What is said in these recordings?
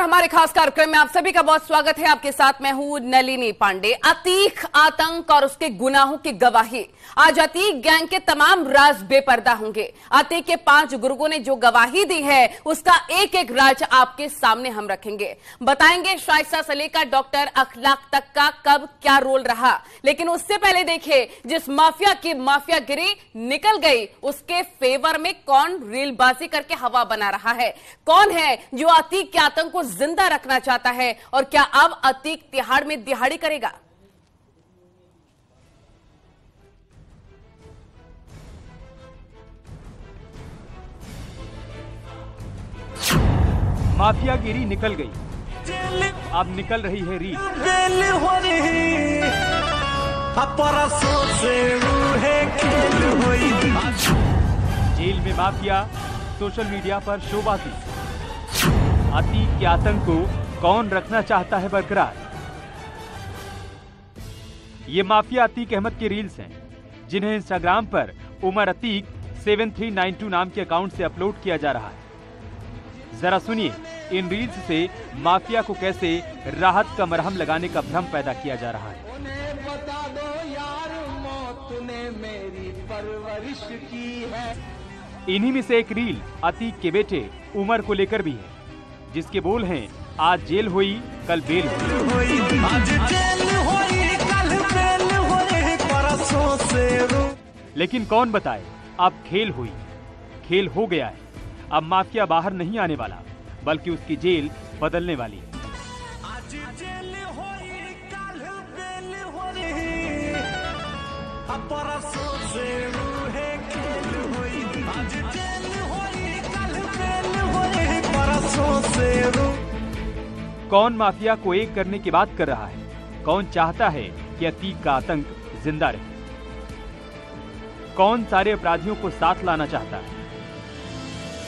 हमारे खास कार्यक्रम में आप सभी का बहुत स्वागत है। आपके साथ मैं हूं नलिनी पांडे। अतीक आतंक और उसके गुनाहों की गवाही। आज अतीक गैंग के तमाम राज बेपर्दा होंगे। अतीक के 5 गुर्गों ने जो गवाही दी है उसका एक एक राज आपके सामने हम रखेंगे। बताएंगे शाइस्ता से लेकर डॉक्टर अखलाक तक का कब क्या रोल रहा। लेकिन उससे पहले देखिए, जिस माफिया की माफियागिरी निकल गई उसके फेवर में कौन रीलबाजी करके हवा बना रहा है। कौन है जो अतीक के आतंक को जिंदा रखना चाहता है और क्या अब अतीक तिहाड़ में दिहाड़ी करेगा। माफियागिरी निकल गई, अब निकल रही है रील। जेल में माफिया, सोशल मीडिया पर शोबाजी। अतीक के आतंक को कौन रखना चाहता है बरकरार। ये माफिया अतीक अहमद के रील्स हैं, जिन्हें इंस्टाग्राम पर उमर अतीक 7392 नाम के अकाउंट से अपलोड किया जा रहा है। जरा सुनिए इन रील्स से माफिया को कैसे राहत का मरहम लगाने का भ्रम पैदा किया जा रहा है। बता दो यार, मौत ने मेरी परवरिश की है। इन्हीं में से एक रील अतीक के बेटे उमर को लेकर भी है, जिसके बोल हैं, आज जेल हुई कल बेल हुई। आज जेल हुई कल बेल हुई, परसों से। लेकिन कौन बताए, अब खेल हुई, खेल हो गया है। अब माफिया बाहर नहीं आने वाला, बल्कि उसकी जेल बदलने वाली है। आज जेल हुई कल बेल हुई, परसों से है खेल हुई। आज जेल हुई कल बेल हुई, परसों से। कौन माफिया को एक करने की बात कर रहा है। कौन चाहता है कि अतीक का आतंक जिंदा रहे। कौन सारे अपराधियों को साथ लाना चाहता है।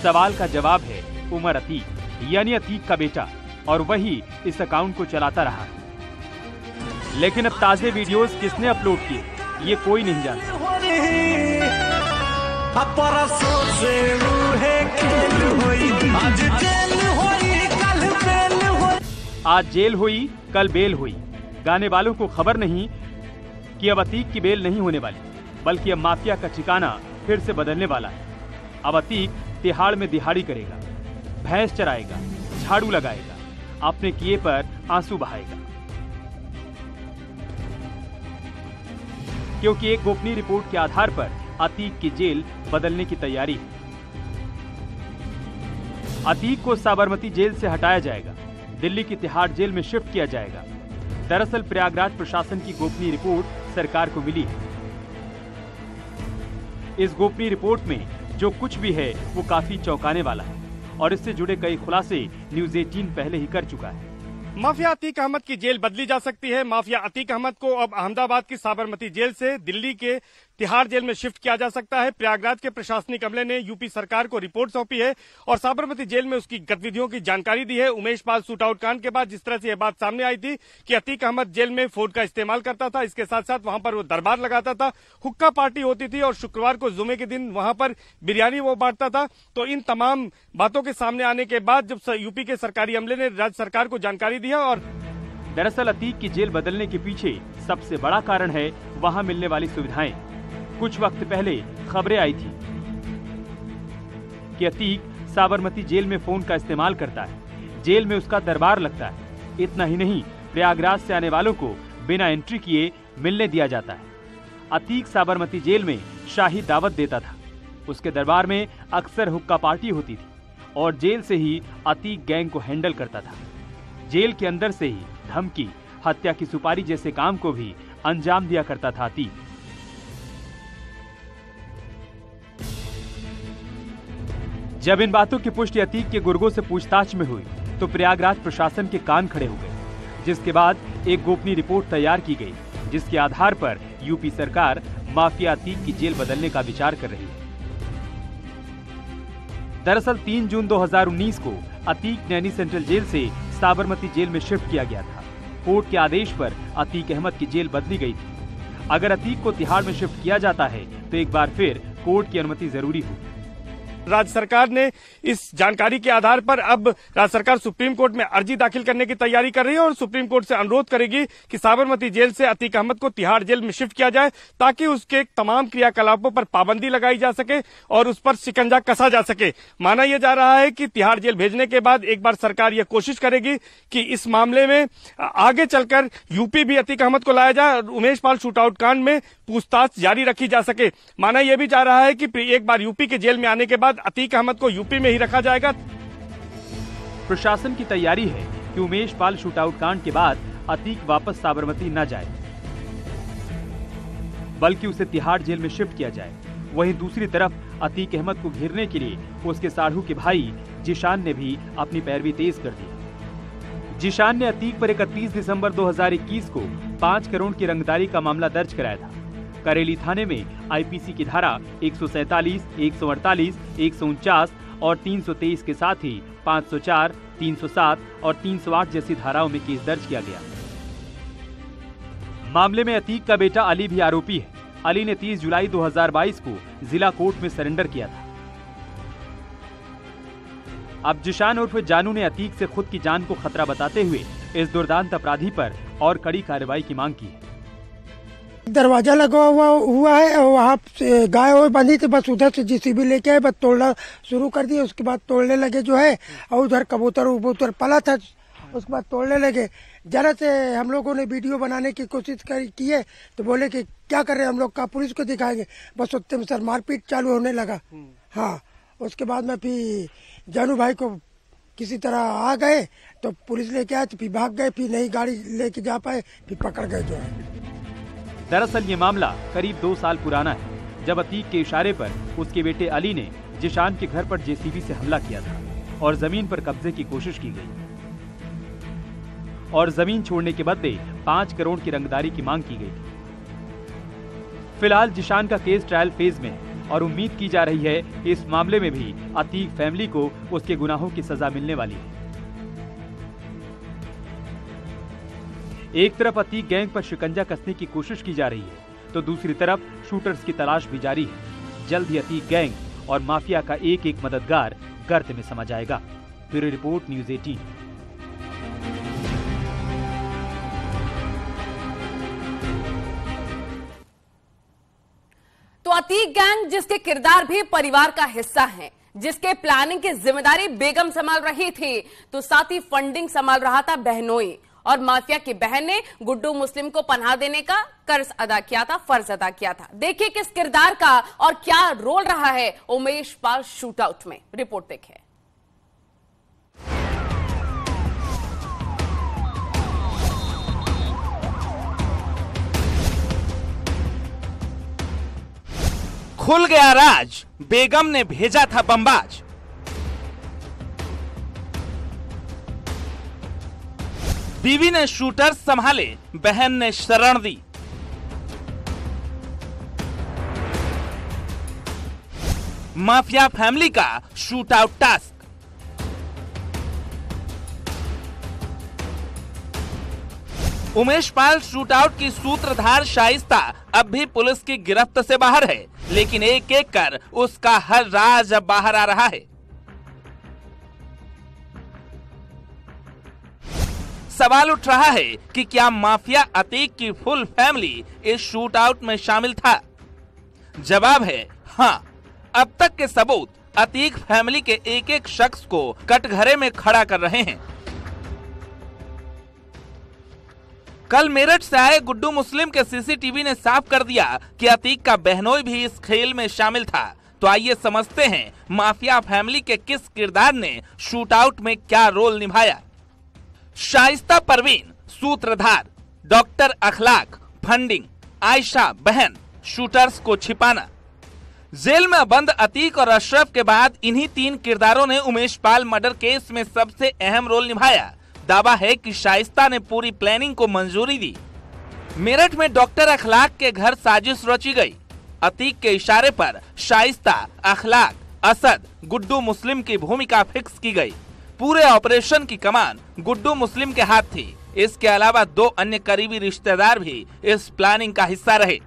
सवाल का जवाब है उमर अतीक, यानी अतीक का बेटा, और वही इस अकाउंट को चलाता रहा है। लेकिन अब ताजे वीडियोस किसने अपलोड किए ये कोई नहीं जानता। आज जेल हुई कल बेल हुई। गाने वालों को खबर नहीं कि अब अतीक की बेल नहीं होने वाली, बल्कि अब माफिया का ठिकाना फिर से बदलने वाला है। अब अतीक तिहाड़ में दिहाड़ी करेगा, भैंस चराएगा, झाड़ू लगाएगा, अपने किए पर आंसू बहाएगा। क्योंकि एक गोपनीय रिपोर्ट के आधार पर अतीक की जेल बदलने की तैयारी है। अतीक को साबरमती जेल से हटाया जाएगा, दिल्ली की तिहाड़ जेल में शिफ्ट किया जाएगा। दरअसल प्रयागराज प्रशासन की गोपनीय रिपोर्ट सरकार को मिली है। इस गोपनीय रिपोर्ट में जो कुछ भी है वो काफी चौंकाने वाला है, और इससे जुड़े कई खुलासे न्यूज़ 18 पहले ही कर चुका है। माफिया अतीक अहमद की जेल बदली जा सकती है। माफिया अतीक अहमद को अब अहमदाबाद की साबरमती जेल से दिल्ली के तिहाड़ जेल में शिफ्ट किया जा सकता है। प्रयागराज के प्रशासनिक अमले ने यूपी सरकार को रिपोर्ट सौंपी है और साबरमती जेल में उसकी गतिविधियों की जानकारी दी है। उमेश पाल शूट आउट कांड के बाद जिस तरह से यह बात सामने आई थी कि अतीक अहमद जेल में फोन का इस्तेमाल करता था, इसके साथ साथ वहां पर वो दरबार लगाता था, हुक्का पार्टी होती थी और शुक्रवार को जुमे के दिन वहां पर बिरयानी वो बांटता था। तो इन तमाम बातों के सामने आने के बाद जब यूपी के सरकारी अमले ने राज्य सरकार को जानकारी दी है। और दरअसल अतीक की जेल बदलने के पीछे सबसे बड़ा कारण है वहां मिलने वाली सुविधाएं। कुछ वक्त पहले खबरें आई थी कि अतीक साबरमती जेल में फोन का इस्तेमाल करता है, जेल में उसका दरबार लगता है। इतना ही नहीं, प्रयागराज से आने वालों को बिना एंट्री किए मिलने दिया जाता है। अतीक साबरमती जेल में शाही दावत देता था, उसके दरबार में अक्सर हुक्का पार्टी होती थी और जेल से ही अतीक गैंग को हैंडल करता था। जेल के अंदर से ही धमकी, हत्या की सुपारी जैसे काम को भी अंजाम दिया करता था अतीक। जब इन बातों की पुष्टि अतीक के गुर्गों से पूछताछ में हुई तो प्रयागराज प्रशासन के कान खड़े हो गए, जिसके बाद एक गोपनीय रिपोर्ट तैयार की गई, जिसके आधार पर यूपी सरकार माफिया अतीक की जेल बदलने का विचार कर रही है। दरअसल 3 जून 2019 को अतीक नैनी सेंट्रल जेल से साबरमती जेल में शिफ्ट किया गया था। कोर्ट के आदेश पर अतीक अहमद की जेल बदली गई थी। अगर अतीक को तिहाड़ में शिफ्ट किया जाता है तो एक बार फिर कोर्ट की अनुमति जरूरी होगी। राज्य सरकार ने इस जानकारी के आधार पर अब राज्य सरकार सुप्रीम कोर्ट में अर्जी दाखिल करने की तैयारी कर रही है और सुप्रीम कोर्ट से अनुरोध करेगी कि साबरमती जेल से अतीक अहमद को तिहाड़ जेल में शिफ्ट किया जाए ताकि उसके तमाम क्रियाकलापों पर पाबंदी लगाई जा सके और उस पर शिकंजा कसा जा सके। माना यह जा रहा है कि तिहाड़ जेल भेजने के बाद एक बार सरकार यह कोशिश करेगी कि इस मामले में आगे चलकर यूपी भी अतीक अहमद को लाया जाए और उमेश पाल शूटआउट कांड में पूछताछ जारी रखी जा सके। माना यह भी जा रहा है कि एक बार यूपी के जेल में आने के बाद अतीक अहमद को यूपी में ही रखा जाएगा। प्रशासन की तैयारी है कि उमेश पाल शूटआउट कांड के बाद अतीक वापस साबरमती न जाए, बल्कि उसे तिहाड़ जेल में शिफ्ट किया जाए। वहीं दूसरी तरफ अतीक अहमद को घेरने के लिए उसके साढ़ू के भाई जिशान ने भी अपनी पैरवी तेज कर दी। जिशान ने अतीक पर 31 दिसंबर 2021 को 5 करोड़ की रंगदारी का मामला दर्ज कराया था। करेली थाने में आईपीसी की धारा 147, 148, 149 और 323 के साथ ही 504, 307 और 308 जैसी धाराओं में केस दर्ज किया गया। मामले में अतीक का बेटा अली भी आरोपी है। अली ने 30 जुलाई 2022 को जिला कोर्ट में सरेंडर किया था। अब जिशान उर्फ जानू ने अतीक से खुद की जान को खतरा बताते हुए इस दुर्दांत अपराधी पर और कड़ी कार्रवाई की मांग की है। दरवाजा लगा हुआ है और वहाँ से गाय हुई बंधी थी, बस उधर से जेसीबी लेके आए, बस तोड़ना शुरू कर दिया। उसके बाद तोड़ने लगे जो है, और उधर कबूतर पला था, उसके बाद तोड़ने लगे। जरा से हम लोगों ने वीडियो बनाने की कोशिश की है तो बोले कि क्या कर रहे हैं हम लोग, का पुलिस को दिखाएंगे। बस उतने में सर मारपीट चालू होने लगा। हाँ, उसके बाद में फिर जानू भाई को किसी तरह आ गए तो पुलिस लेके आए, तो फिर भाग गए, फिर नई गाड़ी लेके जा पाए, फिर पकड़ गए जो है। दरअसल ये मामला करीब 2 साल पुराना है, जब अतीक के इशारे पर उसके बेटे अली ने जिशान के घर पर जेसीबी से हमला किया था और जमीन पर कब्जे की कोशिश की गई और जमीन छोड़ने के बदले 5 करोड़ की रंगदारी की मांग की गई थी। फिलहाल जिशान का केस ट्रायल फेज में है और उम्मीद की जा रही है कि इस मामले में भी अतीक फैमिली को उसके गुनाहों की सजा मिलने वाली है। एक तरफ अतीक गैंग पर शिकंजा कसने की कोशिश की जा रही है तो दूसरी तरफ शूटर्स की तलाश भी जारी है। जल्द ही अतीक गैंग और माफिया का एक एक मददगार गर्त में समा जाएगा। Bureau report, news 18। तो अतीक गैंग जिसके किरदार भी परिवार का हिस्सा है, जिसके प्लानिंग की जिम्मेदारी बेगम संभाल रही थी, तो साथ ही फंडिंग संभाल रहा था बहनोई, और माफिया की बहन ने गुड्डू मुस्लिम को पनाह देने का कर्ज अदा किया था, फर्ज अदा किया था। देखिए किस किरदार का और क्या रोल रहा है उमेश पाल शूटआउट में। रिपोर्ट देखें। खुल गया राज, बेगम ने भेजा था बमबाज। बीवी ने शूटर संभाले, बहन ने शरण दी। माफिया फैमिली का shoot out task. Umesh Pal shoot out की सूत्रधार शाइस्ता अब भी पुलिस की गिरफ्त से बाहर है, लेकिन एक एक कर उसका हर राज अब बाहर आ रहा है। सवाल उठ रहा है कि क्या माफिया अतीक की फुल फैमिली इस शूट आउट में शामिल था? जवाब है हाँ। अब तक के सबूत अतीक फैमिली के एक एक शख्स को कटघरे में खड़ा कर रहे हैं। कल मेरठ से आए गुड्डू मुस्लिम के सीसीटीवी ने साफ कर दिया कि अतीक का बहनोई भी इस खेल में शामिल था। तो आइए समझते हैं माफिया फैमिली के किस किरदार ने शूट आउट में क्या रोल निभाया। शाइस्ता परवीन सूत्रधार, डॉक्टर अखलाक फंडिंग, आयशा बहन, शूटर्स को छिपाना। जेल में बंद अतीक और अशरफ के बाद इन्हीं 3 किरदारों ने उमेश पाल मर्डर केस में सबसे अहम रोल निभाया। दावा है कि शाइस्ता ने पूरी प्लानिंग को मंजूरी दी। मेरठ में डॉक्टर अखलाक के घर साजिश रची गई। अतीक के इशारे पर शाइस्ता, अखलाक, असद, गुड्डू मुस्लिम की भूमिका फिक्स की गई। पूरे ऑपरेशन की कमान गुड्डू मुस्लिम के हाथ थी। इसके अलावा 2 अन्य करीबी रिश्तेदार भी इस प्लानिंग का हिस्सा रहे।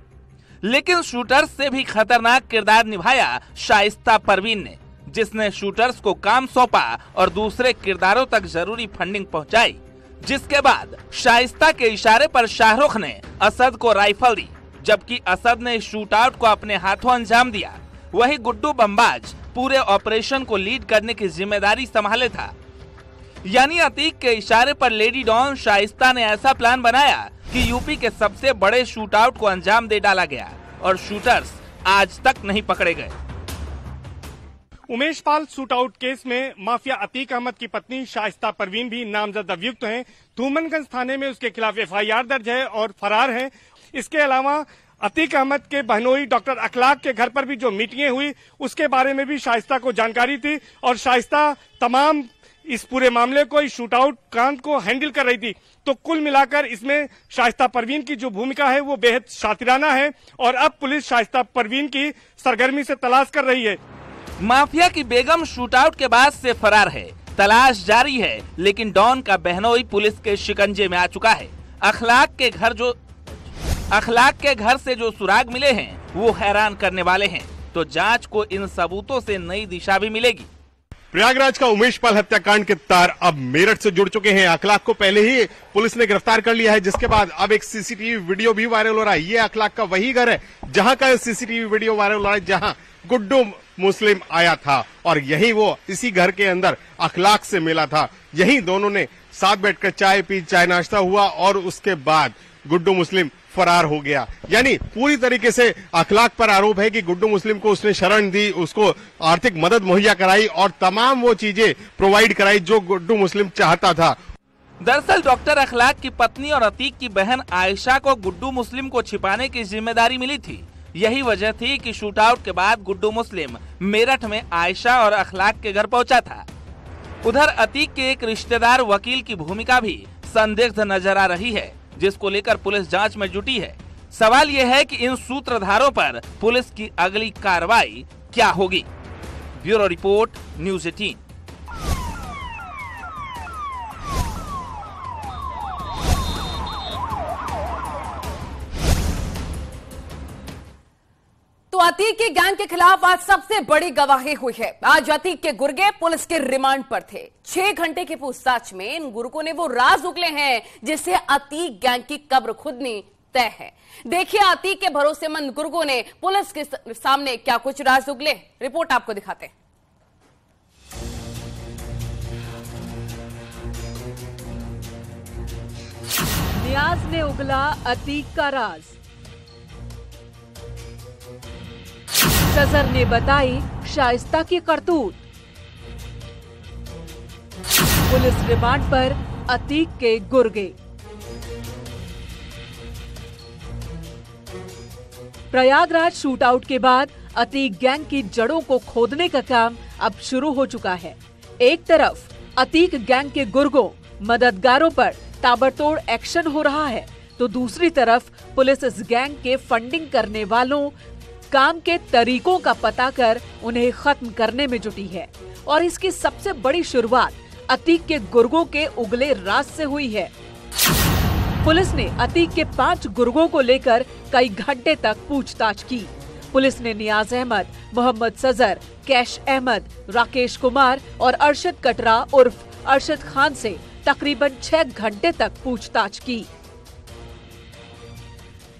लेकिन शूटर्स से भी खतरनाक किरदार निभाया शाइस्ता परवीन ने, जिसने शूटर्स को काम सौंपा और दूसरे किरदारों तक जरूरी फंडिंग पहुंचाई। जिसके बाद शाइस्ता के इशारे पर शाहरुख ने असद को राइफल दी, जबकि असद ने शूट आउट को अपने हाथों अंजाम दिया। वहीं गुड्डू बमबाज पूरे ऑपरेशन को लीड करने की जिम्मेदारी संभाले था। यानी अतीक के इशारे पर लेडी डॉन शाइस्ता ने ऐसा प्लान बनाया कि यूपी के सबसे बड़े शूट आउट को अंजाम दे डाला गया और शूटर्स आज तक नहीं पकड़े गए। Umesh Pal shoot out case में माफिया अतीक अहमद की पत्नी शाइस्ता परवीन भी नामजद अभियुक्त हैं। धूमनगंज थाने में उसके खिलाफ FIR दर्ज है और फरार है। इसके अलावा अतीक अहमद के बहनोई डॉक्टर अखलाक के घर पर भी जो मीटिंगें हुई उसके बारे में भी शाइस्ता को जानकारी थी और शाइस्ता तमाम इस पूरे मामले को, इस शूट आउट कांड को हैंडल कर रही थी। तो कुल मिलाकर इसमें शाइस्ता परवीन की जो भूमिका है वो बेहद शातिराना है और अब पुलिस शाइस्ता परवीन की सरगर्मी से तलाश कर रही है। माफिया की बेगम शूट आउट के बाद से फरार है, तलाश जारी है, लेकिन डॉन का बहनोई पुलिस के शिकंजे में आ चुका है। अखलाक के घर से जो सुराग मिले हैं वो हैरान करने वाले हैं, तो जांच को इन सबूतों से नई दिशा भी मिलेगी। प्रयागराज का उमेश पाल हत्याकांड के तार अब मेरठ से जुड़ चुके हैं। अखलाक को पहले ही पुलिस ने गिरफ्तार कर लिया है, जिसके बाद अब एक CCTV वीडियो भी वायरल हो रहा है। ये अखलाक का वही घर है जहां का CCTV वीडियो वायरल हो रहा है जहां गुड्डू मुस्लिम आया था और यही वो इसी घर के अंदर अखलाक से मिला था। यही दोनों ने साथ बैठकर चाय नाश्ता हुआ और उसके बाद गुड्डू मुस्लिम फरार हो गया। यानी पूरी तरीके से अखलाक पर आरोप है कि गुड्डू मुस्लिम को उसने शरण दी, उसको आर्थिक मदद मुहैया कराई और तमाम वो चीजें प्रोवाइड कराई जो गुड्डू मुस्लिम चाहता था। दरअसल डॉक्टर अखलाक की पत्नी और अतीक की बहन आयशा को गुड्डू मुस्लिम को छिपाने की जिम्मेदारी मिली थी। यही वजह थी कि शूट आउट के बाद गुड्डू मुस्लिम मेरठ में आयशा और अखलाक के घर पहुंचा था। उधर अतीक के एक रिश्तेदार वकील की भूमिका भी संदिग्ध नजर आ रही है, जिसको लेकर पुलिस जांच में जुटी है। सवाल यह है कि इन सूत्रधारों पर पुलिस की अगली कार्रवाई क्या होगी। Bureau report, news 18। तो अतीक के गैंग के खिलाफ आज सबसे बड़ी गवाही हुई है। आज अतीक के गुर्गे पुलिस के रिमांड पर थे। 6 घंटे की पूछताछ में इन गुर्गों ने वो राज उगले हैं जिससे अतीक गैंग की कब्र खुदनी तय है। देखिए अतीक के भरोसेमंद गुर्गों ने पुलिस के सामने क्या कुछ राज उगले, रिपोर्ट आपको दिखाते हैं। नियाज ने उगला अतीक का राज। सजर ने बताई शाइस्ता की करतूत। पुलिस रिमांड पर अतीक के गुर्गे। प्रयागराज शूट आउट के बाद अतीक गैंग की जड़ों को खोदने का काम अब शुरू हो चुका है। एक तरफ अतीक गैंग के गुर्गों, मददगारों पर ताबड़तोड़ एक्शन हो रहा है, तो दूसरी तरफ पुलिस इस गैंग के फंडिंग करने वालों, काम के तरीकों का पता कर उन्हें खत्म करने में जुटी है। और इसकी सबसे बड़ी शुरुआत अतीक के गुर्गों के उगले राज से हुई है। पुलिस ने अतीक के 5 गुर्गों को लेकर कई घंटे तक पूछताछ की। पुलिस ने नियाज अहमद, मोहम्मद सजर, कैश अहमद, राकेश कुमार और अरशद कटरा उर्फ अरशद खान से तकरीबन 6 घंटे तक पूछताछ की।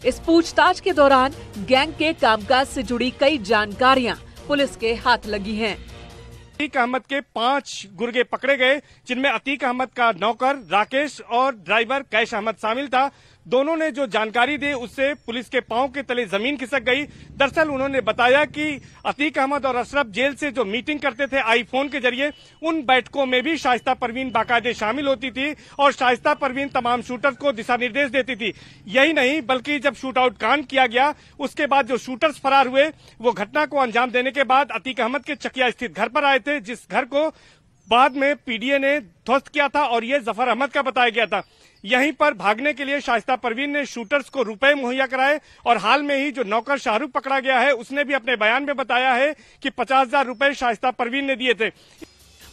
इस पूछताछ के दौरान गैंग के कामकाज से जुड़ी कई जानकारियां पुलिस के हाथ लगी हैं। अतीक अहमद के 5 गुर्गे पकड़े गए, जिनमें अतीक अहमद का नौकर राकेश और ड्राइवर कैश अहमद शामिल था। दोनों ने जो जानकारी दी उससे पुलिस के पांव के तले जमीन खिसक गई। दरअसल उन्होंने बताया कि अतीक अहमद और अशरफ जेल से जो मीटिंग करते थे आईफोन के जरिए, उन बैठकों में भी शाइस्ता परवीन बाकायदे शामिल होती थी और शाइस्ता परवीन तमाम शूटर्स को दिशा निर्देश देती थी। यही नहीं बल्कि जब शूट आउट कांड किया गया उसके बाद जो शूटर्स फरार हुए वो घटना को अंजाम देने के बाद अतीक अहमद के चकिया स्थित घर पर आए थे, जिस घर को बाद में पीडीए ने ध्वस्त किया था और ये जफर अहमद का बताया गया था। यहीं पर भागने के लिए शाइस्ता परवीन ने शूटर्स को रुपए मुहैया कराए और हाल में ही जो नौकर शाहरुख पकड़ा गया है उसने भी अपने बयान में बताया है कि 50,000 रुपए शाइस्ता परवीन ने दिए थे।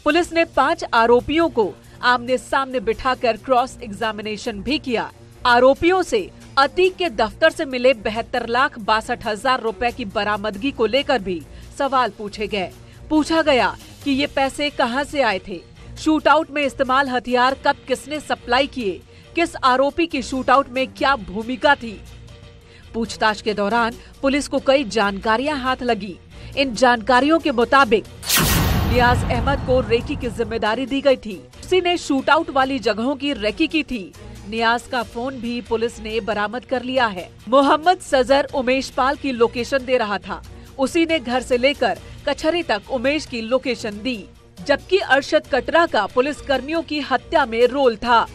पुलिस ने 5 आरोपियों को आमने सामने बिठाकर क्रॉस एग्जामिनेशन भी किया। आरोपियों से अतीक के दफ्तर से मिले 72,62,000 रुपए की बरामदगी को लेकर भी सवाल पूछे गए। पूछा गया कि ये पैसे कहां से आए थे, शूटआउट में इस्तेमाल हथियार कब किसने सप्लाई किए, किस आरोपी की शूटआउट में क्या भूमिका थी। पूछताछ के दौरान पुलिस को कई जानकारियां हाथ लगी। इन जानकारियों के मुताबिक नियाज अहमद को रेकी की जिम्मेदारी दी गई थी। उसी ने शूटआउट वाली जगहों की रेकी की थी। नियाज का फोन भी पुलिस ने बरामद कर लिया है। मोहम्मद सजर उमेश पाल की लोकेशन दे रहा था। उसी ने घर से लेकर कचहरी तक उमेश की लोकेशन दी। जबकि अरशद कटरा का पुलिस कर्मियों की हत्या में रोल था।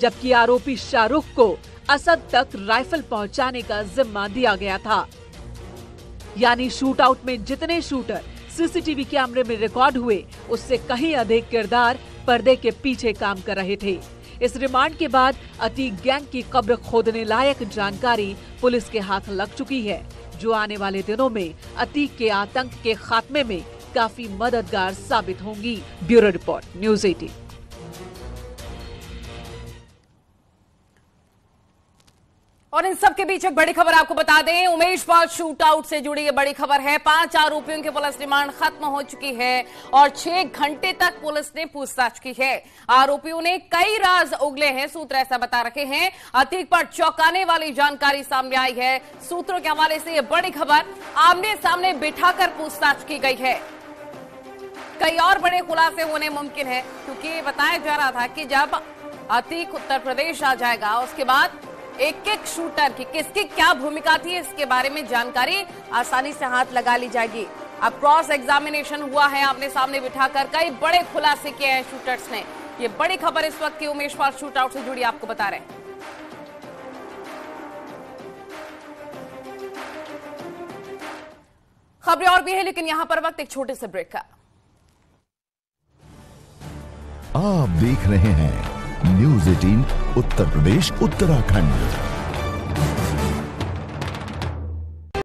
जबकि आरोपी शाहरुख को असद तक राइफल पहुंचाने का जिम्मा दिया गया था। यानी शूटआउट में जितने शूटर सीसीटीवी कैमरे में रिकॉर्ड हुए, उससे कहीं अधिक किरदार पर्दे के पीछे काम कर रहे थे। इस रिमांड के बाद अतीक गैंग की कब्र खोदने लायक जानकारी पुलिस के हाथ लग चुकी है, जो आने वाले दिनों में अतीक के आतंक के खात्मे में काफी मददगार साबित होंगी। Bureau report, news 18। और इन सब के बीच एक बड़ी खबर आपको बता दें, उमेश पाल शूटआउट से जुड़ी ये बड़ी खबर है। 5 आरोपियों की पुलिस रिमांड खत्म हो चुकी है और 6 घंटे तक पुलिस ने पूछताछ की है। आरोपियों ने कई राज उगले हैं, सूत्र ऐसा बता रखे हैं। अतीक पर चौंकाने वाली जानकारी सामने आई है। सूत्रों के हवाले से ये बड़ी खबर, आमने सामने बिठाकर पूछताछ की गई है। कई और बड़े खुलासे होने मुमकिन है, क्योंकि बताया जा रहा था कि जब अतीक उत्तर प्रदेश आ जाएगा, उसके बाद एक एक शूटर की किसकी क्या भूमिका थी, इसके बारे में जानकारी आसानी से हाथ लगा ली जाएगी। अब क्रॉस एग्जामिनेशन हुआ है, आमने सामने बिठाकर कई बड़े खुलासे किए हैं शूटर्स ने। ये बड़ी खबर इस वक्त की उमेश पाल शूटआउट से जुड़ी आपको बता रहे हैं। खबरें और भी है, लेकिन यहां पर वक्त एक छोटे से ब्रेक का। आप देख रहे हैं न्यूज़ 18 उत्तर प्रदेश उत्तराखंड।